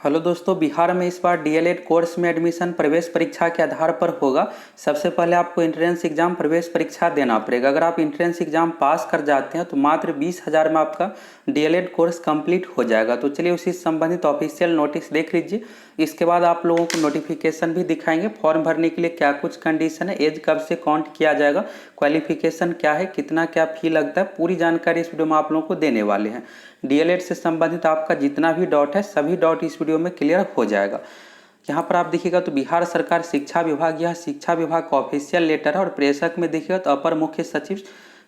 Hello दोस्तों, बिहार में इस बार डीएलएड कोर्स में एडमिशन प्रवेश परीक्षा के आधार पर होगा। सबसे पहले आपको एंट्रेंस एग्जाम प्रवेश परीक्षा देना पड़ेगा। अगर आप एंट्रेंस एग्जाम पास कर जाते हैं तो मात्र 20,000 में आपका डीएलएड कोर्स कंप्लीट हो जाएगा। तो चलिए उसी से संबंधित ऑफिशियल नोटिस देख लीजिए। इसके बाद आप लोगों को नोटिफिकेशन भी दिखाएंगे। फॉर्म भरने के लिए क्या कुछ कंडीशन है, एज कब से काउंट किया जाएगा, क्वालिफिकेशन क्या है, कितना क्या फी लगता है, पूरी जानकारी इस वीडियो में आप लोगों को देने वाले हैं। डीएलएड से संबंधित आपका जितना भी डाउट है सभी डाउट इस वीडियो में क्लियर हो जाएगा। यहाँ पर आप देखिएगा तो बिहार सरकार शिक्षा विभाग, यह शिक्षा विभाग का ऑफिशियल लेटर है। और प्रेषक में देखिएगा तो अपर मुख्य सचिव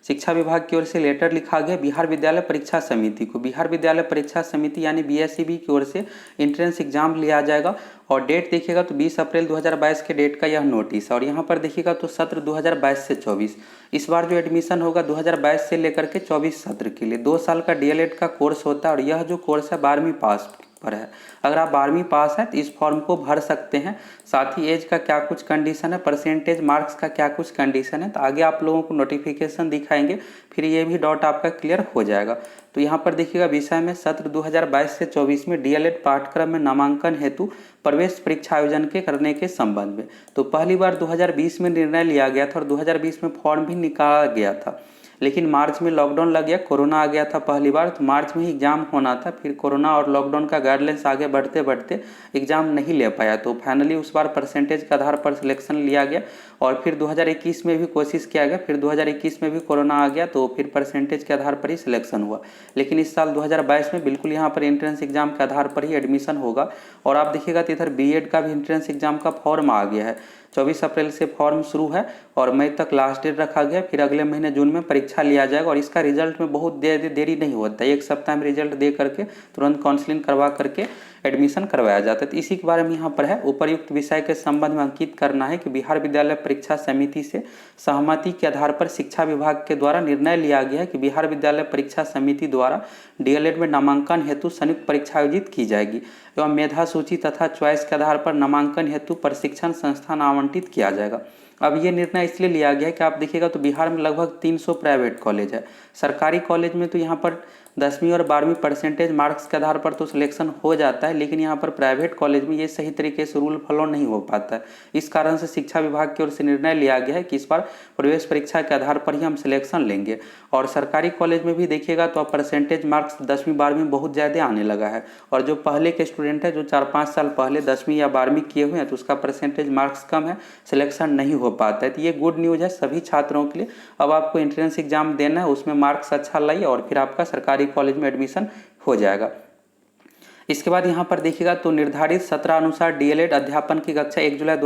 शिक्षा विभाग की ओर से लेटर लिखा गया बिहार विद्यालय परीक्षा समिति को। बिहार विद्यालय परीक्षा समिति यानी बीएसईबी की ओर से एंट्रेंस एग्जाम लिया जाएगा। और डेट देखिएगा तो 20 अप्रैल 2022 के डेट का यह नोटिस है। और यहाँ पर देखिएगा तो सत्र 2022 से 24, इस बार जो एडमिशन होगा 2022 से लेकर के 24 सत्र के लिए 2 साल का डीएलएड का कोर्स होता है। और यह जो कोर्स है 12वीं पास पर है। अगर आप 12वीं पास है तो इस फॉर्म को भर सकते हैं। साथ ही एज का क्या कुछ कंडीशन है, परसेंटेज मार्क्स का क्या कुछ कंडीशन है, तो आगे आप लोगों को नोटिफिकेशन दिखाएंगे, फिर ये भी डाउट आपका क्लियर हो जाएगा। तो यहाँ पर देखिएगा विषय में सत्र 2022 से 24 में डीएलएड पाठ्यक्रम में नामांकन हेतु प्रवेश परीक्षा आयोजन के करने के संबंध में। तो पहली बार 2020 में निर्णय लिया गया था और 2020 में फॉर्म भी निकाला गया था, लेकिन मार्च में लॉकडाउन लग गया, कोरोना आ गया था पहली बार, तो मार्च में ही एग्जाम होना था। फिर कोरोना और लॉकडाउन का गाइडलाइंस आगे बढ़ते बढ़ते एग्जाम नहीं ले पाया, तो फाइनली उस बार परसेंटेज के आधार पर सिलेक्शन लिया गया। और फिर 2021 में भी कोशिश किया गया, फिर 2021 में भी कोरोना आ गया, तो फिर परसेंटेज के आधार पर ही सिलेक्शन हुआ। लेकिन इस साल 2022 में बिल्कुल यहाँ पर एंट्रेंस एग्जाम के आधार पर ही एडमिशन होगा। और आप देखिएगा तो इधर बीएड का भी एंट्रेंस एग्जाम का फॉर्म आ गया है। 24 अप्रैल से फॉर्म शुरू है और मई तक लास्ट डेट रखा गया। फिर अगले महीने जून में परीक्षा लिया जाएगा। और इसका रिजल्ट में बहुत देरी नहीं होता है, 1 सप्ताह में रिजल्ट दे करके तुरंत काउंसलिंग करवा करके एडमिशन करवाया जाता है। तो इसी के बारे में यहाँ पर है। उपर्युक्त विषय के संबंध में अंकित करना है कि बिहार विद्यालय परीक्षा समिति से सहमति के आधार पर शिक्षा विभाग के द्वारा निर्णय लिया गया है कि बिहार विद्यालय परीक्षा समिति द्वारा डीएलएड में नामांकन हेतु संयुक्त परीक्षा आयोजित की जाएगी एवं मेधा सूची तथा चॉइस के आधार पर नामांकन हेतु प्रशिक्षण संस्थान आवंटित किया जाएगा। अब ये निर्णय इसलिए लिया गया है कि आप देखिएगा तो बिहार में लगभग 300 प्राइवेट कॉलेज है। सरकारी कॉलेज में तो यहाँ पर 10वीं और 12वीं परसेंटेज मार्क्स के आधार पर तो सिलेक्शन हो जाता है, लेकिन यहाँ पर प्राइवेट कॉलेज में ये सही तरीके से रूल फॉलो नहीं हो पाता है। इस कारण से शिक्षा विभाग की ओर से निर्णय लिया गया है कि इस बार प्रवेश परीक्षा के आधार पर ही हम सिलेक्शन लेंगे। और सरकारी कॉलेज में भी देखिएगा तो अब परसेंटेज मार्क्स 10वीं 12वीं बहुत ज़्यादा आने लगा है। और जो पहले के स्टूडेंट है जो 4-5 साल पहले 10वीं या 12वीं किए हुए हैं तो उसका परसेंटेज मार्क्स कम है, सिलेक्शन नहीं हो पाता है। तो ये गुड न्यूज़ है सभी छात्रों के लिए। अब आपको एंट्रेंस एग्जाम देना है, उसमें मार्क्स अच्छा लाइए और फिर आपका सरकारी कॉलेज में एडमिशन हो जाएगा। इसके बाद यहाँ पर देखिएगा तो निर्धारित सत्र अनुसार डीएलएड अध्यापन की कक्षा 1 जुलाई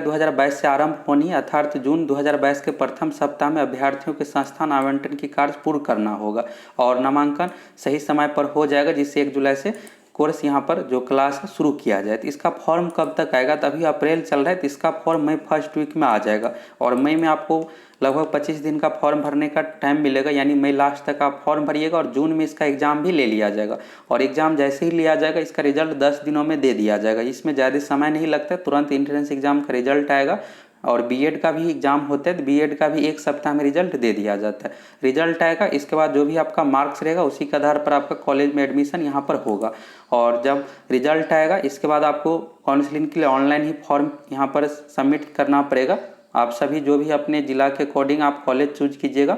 2022 से आरंभ होनी है, अर्थात जून 2022 के प्रथम सप्ताह में अभ्यर्थियों के संस्थान आवंटन की कार्य पूर्ण करना होगा और नामांकन सही समय पर हो जाएगा, जिससे 1 जुलाई से कोर्स यहाँ पर जो क्लास है शुरू किया जाए। तो इसका फॉर्म कब तक आएगा, तो अभी अप्रैल चल रहा है, तो इसका फॉर्म मई फर्स्ट वीक में आ जाएगा। और मई में आपको लगभग 25 दिन का फॉर्म भरने का टाइम मिलेगा, यानी मई लास्ट तक आप फॉर्म भरिएगा। और जून में इसका एग्जाम भी ले लिया जाएगा। और एग्जाम जैसे ही लिया जाएगा इसका रिजल्ट 10 दिनों में दे दिया जाएगा। इसमें ज़्यादा समय नहीं लगता, तुरंत एंट्रेंस एग्जाम का रिजल्ट आएगा। और बीएड का भी एग्जाम होता है तो बीएड का भी 1 सप्ताह में रिजल्ट दे दिया जाता है। रिजल्ट आएगा, इसके बाद जो भी आपका मार्क्स रहेगा उसी के आधार पर आपका कॉलेज में एडमिशन यहाँ पर होगा। और जब रिजल्ट आएगा इसके बाद आपको काउंसलिंग के लिए ऑनलाइन ही फॉर्म यहाँ पर सबमिट करना पड़ेगा। आप सभी जो भी अपने ज़िला के अकॉर्डिंग आप कॉलेज चूज कीजिएगा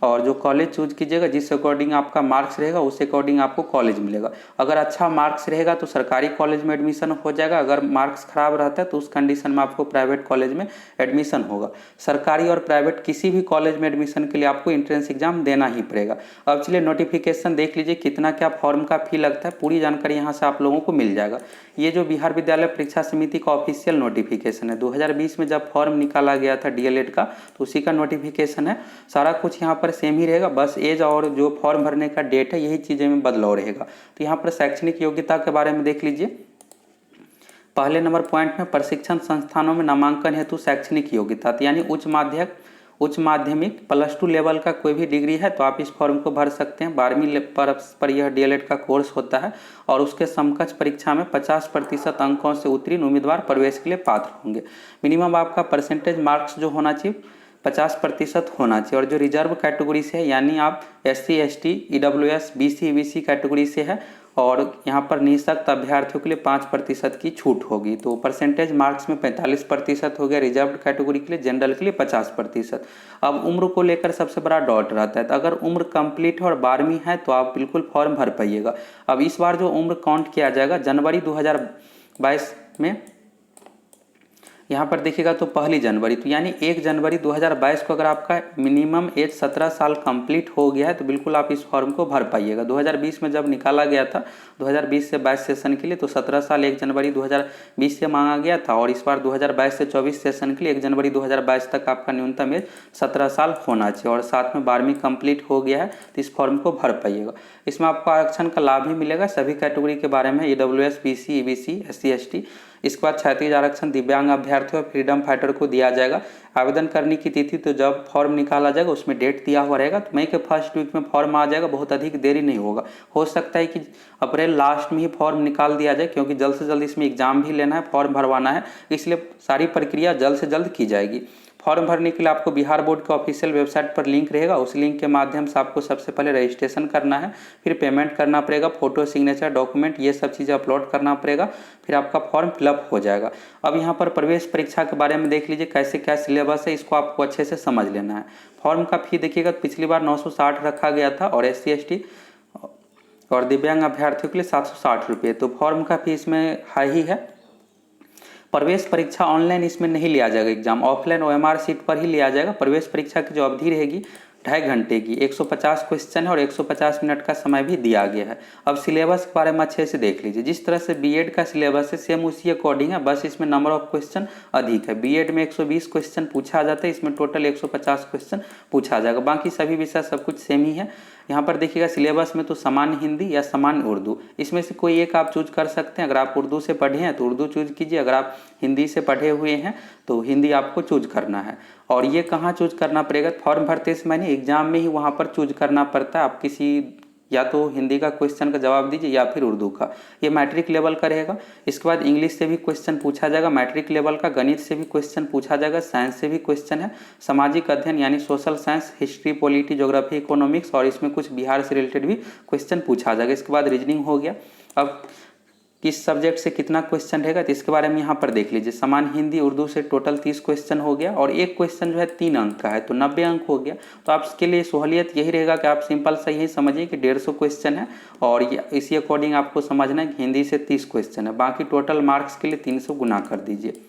और जो कॉलेज चूज कीजिएगा जिस अकॉर्डिंग आपका मार्क्स रहेगा उस अकॉर्डिंग आपको कॉलेज मिलेगा। अगर अच्छा मार्क्स रहेगा तो सरकारी कॉलेज में एडमिशन हो जाएगा, अगर मार्क्स खराब रहता है तो उस कंडीशन में आपको प्राइवेट कॉलेज में एडमिशन होगा। सरकारी और प्राइवेट किसी भी कॉलेज में एडमिशन के लिए आपको एंट्रेंस एग्जाम देना ही पड़ेगा। अब चलिए नोटिफिकेशन देख लीजिए, कितना क्या फॉर्म का फी लगता है, पूरी जानकारी यहाँ से आप लोगों को मिल जाएगा। ये जो बिहार विद्यालय परीक्षा समिति का ऑफिशियल नोटिफिकेशन है, 2020 में जब फॉर्म निकाला गया था डीएलएड का तो उसी का नोटिफिकेशन है। सारा कुछ यहाँ पर सेम ही रहेगा, बस एज और जो फॉर्म भरने का डेट है यही चीज़ें में बदलाव रहेगा। तो यहाँ पर शैक्षणिक योग्यता के बारे में देख लीजिए। पहले नंबर पॉइंट में प्रशिक्षण संस्थानों में नामांकन हेतु शैक्षणिक योग्यता, तो यानी उच्च माध्यमिक +2 लेवल का कोई भी डिग्री है तो आप इस फॉर्म को भर सकते हैं। 12वीं पर यह डीएलएड का कोर्स होता है और उसके समकक्ष परीक्षा में 50% अंकों से उत्तीर्ण उम्मीदवार प्रवेश के लिए पात्र होंगे। मिनिमम आपका परसेंटेज मार्क्स जो होना चाहिए 50% होना चाहिए। और जो रिजर्व कैटेगरी से है यानी आप SC ST EWS BC EBC category से है और यहाँ पर निःशक्त अभ्यर्थियों के लिए 5% की छूट होगी। तो परसेंटेज मार्क्स में 45% हो गया रिजर्व्ड कैटेगरी के लिए, जनरल के लिए 50%। अब उम्र को लेकर सबसे बड़ा डॉट रहता है, तो अगर उम्र कंप्लीट है और 12वीं है तो आप बिल्कुल फॉर्म भर पाइएगा। अब इस बार जो उम्र काउंट किया जाएगा जनवरी 2022 में, यहाँ पर देखिएगा तो 1 जनवरी, तो यानी 1 जनवरी 2022 को अगर आपका मिनिमम एज 17 साल कंप्लीट हो गया है तो बिल्कुल आप इस फॉर्म को भर पाइएगा। 2020 में जब निकाला गया था 2020 से 22 सेशन के लिए, तो 17 साल 1 जनवरी 2020 से मांगा गया था, और इस बार 2022 से 24 सेशन के लिए 1 जनवरी 2022 तक आपका न्यूनतम एज 17 साल होना चाहिए, और साथ में 12वीं कंप्लीट हो गया है तो इस फॉर्म को भर पाइएगा। इसमें आपको आरक्षण का लाभ भी मिलेगा सभी कैटेगरी के बारे में, EWS, BC, EBC, SC, ST। इसके बाद क्षैतिज आरक्षण दिव्यांग अभ्यर्थियों और फ्रीडम फाइटर को दिया जाएगा। आवेदन करने की तिथि तो जब फॉर्म निकाला जाएगा उसमें डेट दिया हुआ रहेगा, तो मई के फर्स्ट वीक में फॉर्म आ जाएगा, बहुत अधिक देरी नहीं होगा। हो सकता है कि अप्रैल लास्ट में ही फॉर्म निकाल दिया जाए, क्योंकि जल्द से जल्द इसमें एग्जाम भी लेना है, फॉर्म भरवाना है, इसलिए सारी प्रक्रिया जल्द से जल्द की जाएगी। फॉर्म भरने के लिए आपको बिहार बोर्ड के ऑफिशियल वेबसाइट पर लिंक रहेगा, उस लिंक के माध्यम से आपको सबसे पहले रजिस्ट्रेशन करना है, फिर पेमेंट करना पड़ेगा, फोटो, सिग्नेचर, डॉक्यूमेंट, ये सब चीज़ें अपलोड करना पड़ेगा, फिर आपका फॉर्म फिलअप हो जाएगा। अब यहाँ पर प्रवेश परीक्षा के बारे में देख लीजिए कैसे क्या सिलेबस है, इसको आपको अच्छे से समझ लेना है। फॉर्म का फी देखिएगा पिछली बार 960 रखा गया था, और SC, ST और दिव्यांग अभ्यर्थियों के लिए 760 रुपये, तो फॉर्म का फी इसमें हाई ही है। प्रवेश परीक्षा ऑनलाइन इसमें नहीं लिया जाएगा, एग्जाम ऑफलाइन OMR सीट पर ही लिया जाएगा। प्रवेश परीक्षा की जो अवधि रहेगी 2.5 घंटे की, 150 क्वेश्चन है और 150 मिनट का समय भी दिया गया है। अब सिलेबस के बारे में अच्छे से देख लीजिए, जिस तरह से बीएड का सिलेबस है सेम उसी अकॉर्डिंग है, बस इसमें नंबर ऑफ क्वेश्चन अधिक है। बीएड में 120 क्वेश्चन पूछा जाता है, इसमें टोटल 150 क्वेश्चन पूछा जाएगा, बाकी सभी विषय सब कुछ सेम ही है। यहाँ पर देखिएगा सिलेबस में तो सामान्य हिंदी या सामान्य उर्दू, इसमें से कोई एक आप चूज कर सकते हैं। अगर आप उर्दू से पढ़े हैं तो उर्दू चूज कीजिए, अगर आप हिंदी से पढ़े हुए हैं तो हिंदी आपको चूज करना है। और ये कहाँ चूज करना पड़ेगा, फॉर्म भरते समय नहीं, एग्जाम में ही वहाँ पर चूज करना पड़ता है। आप किसी या तो हिंदी का क्वेश्चन का जवाब दीजिए या फिर उर्दू का, ये मैट्रिक लेवल का रहेगा। इसके बाद इंग्लिश से भी क्वेश्चन पूछा जाएगा मैट्रिक लेवल का, गणित से भी क्वेश्चन पूछा जाएगा, साइंस से भी क्वेश्चन है, सामाजिक अध्ययन यानी social science, history, polity, geography, economics, और इसमें कुछ बिहार से रिलेटेड भी क्वेश्चन पूछा जाएगा। इसके बाद रीजनिंग हो गया। अब किस सब्जेक्ट से कितना क्वेश्चन रहेगा तो इसके बारे में यहाँ पर देख लीजिए। सामान्य हिंदी उर्दू से टोटल 30 क्वेश्चन हो गया, और एक क्वेश्चन जो है 3 अंक का है तो 90 अंक हो गया। तो आप इसके लिए सहूलियत यही रहेगा कि आप सिंपल सा यही समझिए कि 150 क्वेश्चन है, और इसी अकॉर्डिंग आपको समझना है कि हिंदी से 30 क्वेश्चन है, बाकी टोटल मार्क्स के लिए 300 गुना कर दीजिए।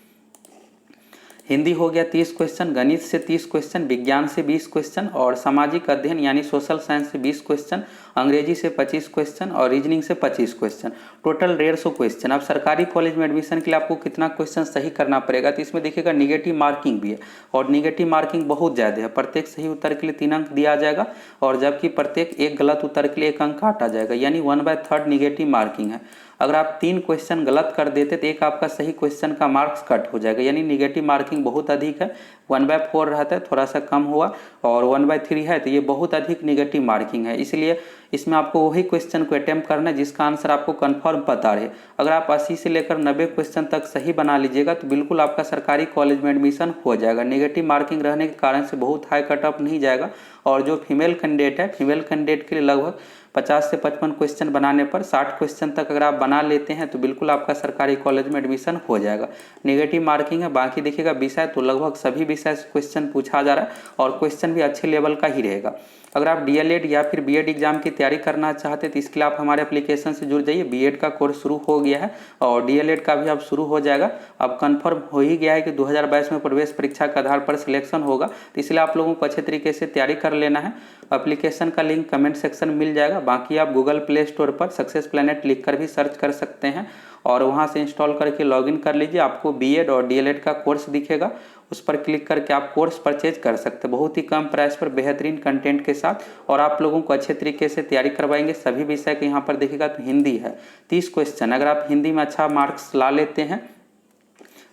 हिंदी हो गया 30 क्वेश्चन, गणित से 30 क्वेश्चन, विज्ञान से 20 क्वेश्चन, और सामाजिक अध्ययन यानी सोशल साइंस से 20 क्वेश्चन, अंग्रेजी से 25 क्वेश्चन, और रीजनिंग से 25 क्वेश्चन, टोटल 150 क्वेश्चन। अब सरकारी कॉलेज में एडमिशन के लिए आपको कितना क्वेश्चन सही करना पड़ेगा, तो इसमें देखिएगा निगेटिव मार्किंग भी है, और निगेटिव मार्किंग बहुत ज़्यादा है। प्रत्येक सही उत्तर के लिए 3 अंक दिया जाएगा, और जबकि प्रत्येक एक गलत उत्तर के लिए 1 अंक काटा जाएगा, यानी 1/3 निगेटिव मार्किंग है। अगर आप 3 क्वेश्चन गलत कर देते तो एक आपका सही क्वेश्चन का मार्क्स कट हो जाएगा, यानी निगेटिव मार्किंग बहुत अधिक है। 1/4 रहता है, थोड़ा सा कम हुआ, और 1/3 है तो ये बहुत अधिक निगेटिव मार्किंग है। इसलिए इसमें आपको वही क्वेश्चन को अटेम्प्ट करना है जिसका आंसर आपको कंफर्म पता रहे। अगर आप 80 से लेकर 90 क्वेश्चन तक सही बना लीजिएगा तो बिल्कुल आपका सरकारी कॉलेज में एडमिशन हो जाएगा। निगेटिव मार्किंग रहने के कारण से बहुत हाई कट ऑफ नहीं जाएगा। और जो फीमेल कैंडिडेट है, फीमेल कैंडिडेट के लिए लगभग 50 से 55 क्वेश्चन बनाने पर 60 क्वेश्चन तक अगर आप बना लेते हैं तो बिल्कुल आपका सरकारी कॉलेज में एडमिशन हो जाएगा। नेगेटिव मार्किंग है, बाकी देखिएगा विषय तो लगभग सभी विषय से क्वेश्चन पूछा जा रहा है, और क्वेश्चन भी अच्छे लेवल का ही रहेगा। अगर आप DLED या फिर BEd एग्जाम की तैयारी करना चाहते हैं तो इसके लिए आप हमारे एप्लीकेशन से जुड़ जाइए। BEd का कोर्स शुरू हो गया है, और DLED का भी अब शुरू हो जाएगा। अब कंफर्म हो ही गया है कि 2022 में प्रवेश परीक्षा के आधार पर सिलेक्शन होगा, तो इसलिए आप लोगों को अच्छे तरीके से तैयारी कर लेना है। एप्लीकेशन का लिंक कमेंट सेक्शन में मिल जाएगा, बाकी आप गूगल प्ले स्टोर पर सक्सेस प्लैनेट लिख कर भी सर्च कर सकते हैं, और वहां से इंस्टॉल करके लॉगिन कर लीजिए। आपको BEd और DLED का कोर्स दिखेगा, उस पर क्लिक करके आप कोर्स परचेज कर सकते हैं बहुत ही कम प्राइस पर बेहतरीन कंटेंट के साथ, और आप लोगों को अच्छे तरीके से तैयारी करवाएंगे। सभी विषय के यहाँ पर देखिएगा तो हिंदी है 30 क्वेश्चन, अगर आप हिंदी में अच्छा मार्क्स ला लेते हैं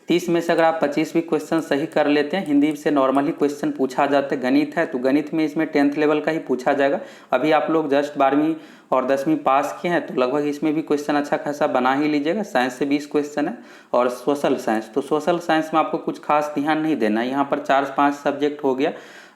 30 में से अगर आप 25 भी क्वेश्चन सही कर लेते हैं, हिंदी से नॉर्मली क्वेश्चन पूछा जाता है। गणित है तो गणित में इसमें 10th लेवल का ही पूछा जाएगा। अभी आप लोग जस्ट 12वीं और 10वीं पास किए हैं तो लगभग इसमें भी क्वेश्चन अच्छा खासा बना ही लीजिएगा। साइंस से 20 क्वेश्चन है, और सोशल साइंस, तो सोशल साइंस में आपको कुछ खास ध्यान नहीं देना है। यहाँ पर 4-5 सब्जेक्ट हो गया,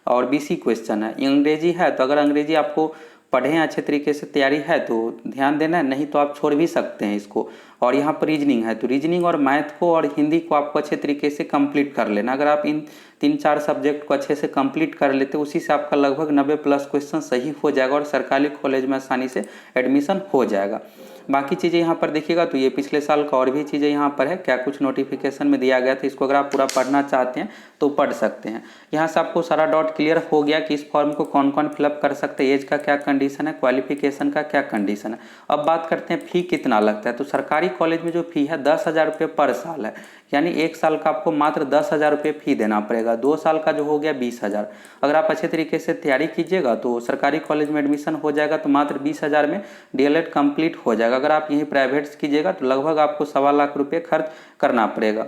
और BC क्वेश्चन है। अंग्रेजी है तो अगर अंग्रेजी आपको पढ़ें, अच्छे तरीके से तैयारी है तो ध्यान देना है, नहीं तो आप छोड़ भी सकते हैं इसको। और यहाँ पर रीजनिंग है तो रीजनिंग और मैथ को और हिंदी को आपको अच्छे तरीके से कंप्लीट कर लेना। अगर आप इन 3-4 सब्जेक्ट को अच्छे से कंप्लीट कर लेते उसी से आपका लगभग 90+ क्वेश्चन सही हो जाएगा और सरकारी कॉलेज में आसानी से एडमिशन हो जाएगा। बाकी चीज़ें यहाँ पर देखिएगा तो ये पिछले साल का और भी चीज़ें यहाँ पर है, क्या कुछ नोटिफिकेशन में दिया गया था, इसको अगर आप पूरा पढ़ना चाहते हैं तो पढ़ सकते हैं। यहाँ से आपको सारा डाउट क्लियर हो गया कि इस फॉर्म को कौन कौन फिलअप कर सकते हैं, एज का क्या कंडीशन है, क्वालिफिकेशन का क्या कंडीशन है। अब बात करते हैं फ़ी कितना लगता है। तो सरकारी कॉलेज में जो फ़ी है 10,000 रुपये पर साल है, यानी 1 साल का आपको मात्र 10,000 रुपये फ़ी देना पड़ेगा। 2 साल का जो हो गया 20,000। अगर आप अच्छे तरीके से तैयारी कीजिएगा तो सरकारी कॉलेज में एडमिशन हो जाएगा तो मात्र 20,000 में डीएलएड कंप्लीट हो जाएगा। अगर आप यहीं प्राइवेट से कीजिएगा तो लगभग आपको 1.25 लाख रुपये खर्च करना पड़ेगा।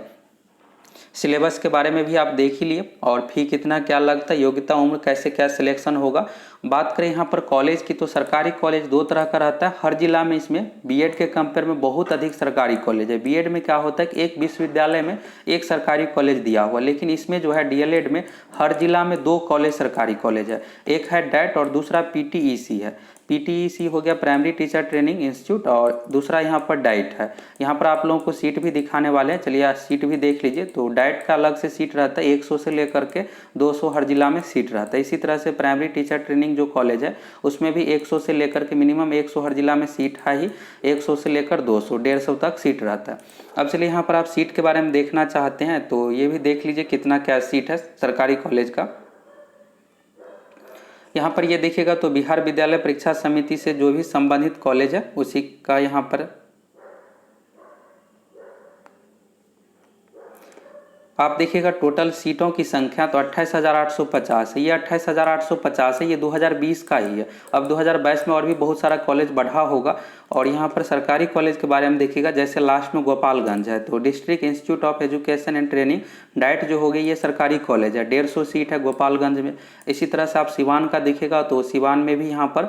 सिलेबस के बारे में भी आप देख ही लिए और फी कितना क्या लगता है, योग्यता उम्र कैसे क्या सिलेक्शन होगा। बात करें यहाँ पर कॉलेज की तो सरकारी कॉलेज 2 तरह का रहता है हर जिला में। इसमें बीएड के कंपेयर में बहुत अधिक सरकारी कॉलेज है। बीएड में क्या होता है कि एक विश्वविद्यालय में एक सरकारी कॉलेज दिया हुआ, लेकिन इसमें जो है डीएलएड में हर जिला में 2 कॉलेज सरकारी कॉलेज है। एक है डैट और दूसरा पीटीईसी है। पीटीईसी हो गया प्राइमरी टीचर ट्रेनिंग इंस्टीट्यूट और दूसरा यहाँ पर डाइट है। यहाँ पर आप लोगों को सीट भी दिखाने वाले हैं, चलिए सीट भी देख लीजिए। तो डाइट का अलग से सीट रहता है, 100 से लेकर के 200 हर जिला में सीट रहता है। इसी तरह से प्राइमरी टीचर ट्रेनिंग जो कॉलेज है उसमें भी 100 से लेकर के मिनिमम 100 हर जिला में सीट है ही, 100 से लेकर 200 150 तक सीट रहता है। अब चलिए यहाँ पर आप सीट के बारे में देखना चाहते हैं तो ये भी देख लीजिए कितना क्या सीट है सरकारी कॉलेज का। यहाँ पर ये देखिएगा तो बिहार विद्यालय परीक्षा समिति से जो भी संबंधित कॉलेज है उसी का यहाँ पर आप देखिएगा टोटल सीटों की संख्या तो 28,850 है। ये 28,850 है, ये 2020 का ही है। अब 2022 में और भी बहुत सारा कॉलेज बढ़ा होगा। और यहाँ पर सरकारी कॉलेज के बारे में देखिएगा, जैसे लास्ट में गोपालगंज है तो district institute of education and training diet जो हो गई ये सरकारी कॉलेज है, 150 सीट है गोपालगंज में। इसी तरह से आप सिवान का देखिएगा तो सिवान में भी यहाँ पर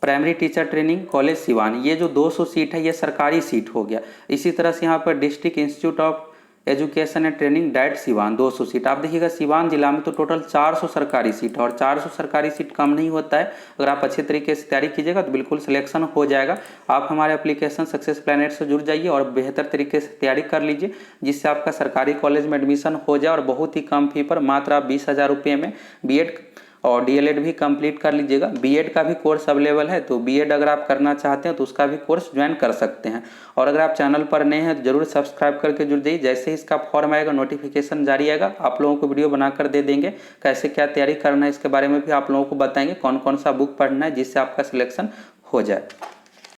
primary teacher training college Siwan, ये जो 200 सीट है ये सरकारी सीट हो गया। इसी तरह से यहाँ पर district institute of education and training diet Siwan 200 seat. आप देखिएगा सिवान जिला में तो टोटल 400 सरकारी सीट है और 400 सरकारी सीट कम नहीं होता है। अगर आप अच्छे तरीके से तैयारी कीजिएगा तो बिल्कुल सिलेक्शन हो जाएगा। आप हमारे एप्लीकेशन सक्सेस प्लैनेट से जुड़ जाइए और बेहतर तरीके से तैयारी कर लीजिए, जिससे आपका सरकारी कॉलेज में एडमिशन हो जाए और बहुत ही कम फी पर मात्र आप 20,000 रुपये में बीएड और डीएलएड भी कंप्लीट कर लीजिएगा। बीएड का भी कोर्स अवेलेबल है, तो बीएड अगर आप करना चाहते हैं तो उसका भी कोर्स ज्वाइन कर सकते हैं। और अगर आप चैनल पर नए हैं तो जरूर सब्सक्राइब करके जुड़ जाइए। जैसे ही इसका फॉर्म आएगा, नोटिफिकेशन जारी आएगा, आप लोगों को वीडियो बनाकर दे देंगे। कैसे क्या तैयारी करना है इसके बारे में भी आप लोगों को बताएंगे, कौन कौन सा बुक पढ़ना है जिससे आपका सिलेक्शन हो जाए।